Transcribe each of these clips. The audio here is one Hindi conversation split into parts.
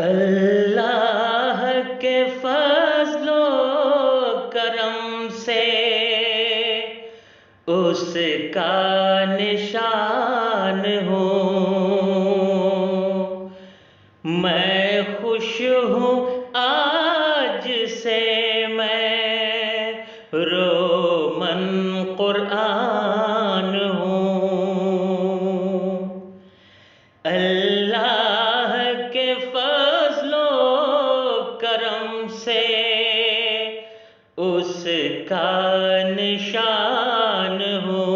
अल्लाह के फज़लो करम से उसका निशान हूँ। मैं खुश हूँ आज से मैं रोमन कुरान हूँ। अल्लाह के फज़लो करम से उसका निशान हूँ।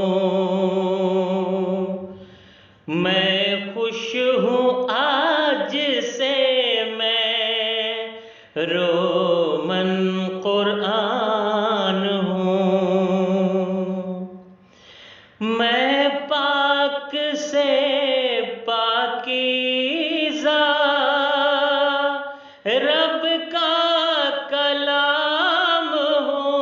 मैं खुश हूँ आज से मैं रोमन कुरान हूँ। मैं पाक से पाकीज़ा रब का कलाम हूँ।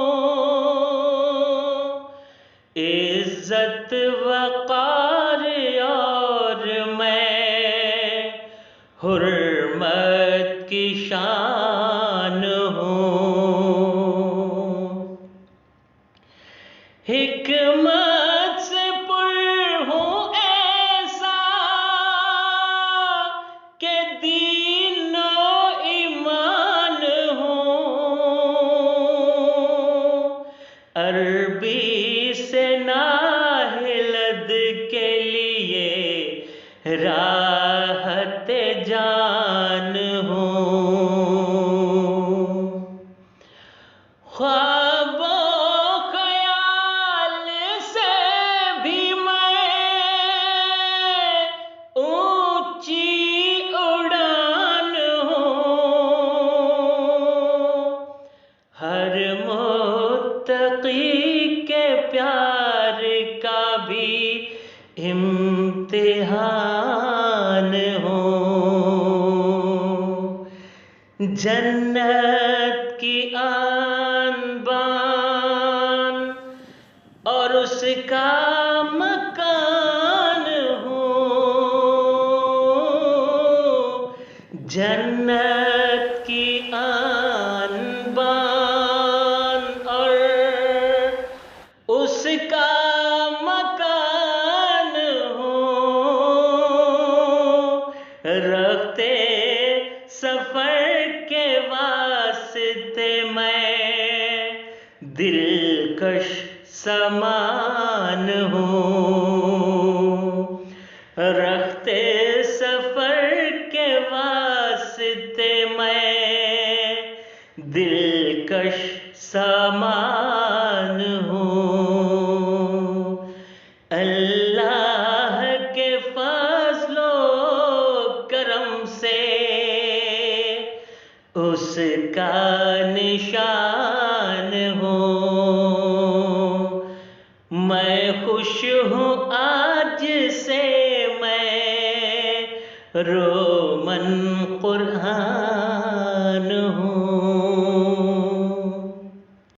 इज़्ज़त वक़ार और मैं हुर्मत की शान हूँ। हिकमत से पुर हूँ ऐसा के दीनो ईमान हूँ। अरबी से नाहिलद के लिए राहत जान हूँ। ख्वाबों ख्याल से भी मैं ऊंची उड़ान हूँ। हर मुत्तकी के प्यार का भी इम्तिहान हूँ। जन्नत की आन बान और उसका मकान हूँ। जन्नत की आन बान और उसका मकान हूँ। रखते सफर के वास्ते मैं दिलकश समान हूँ। रखते सफर के वास्ते मैं दिलकश समान हूँ। अल्लाह के फज़लो करम से उसका निशान हूँ। मैं खुश हूँ आज से मैं रोमन कुरान हूँ।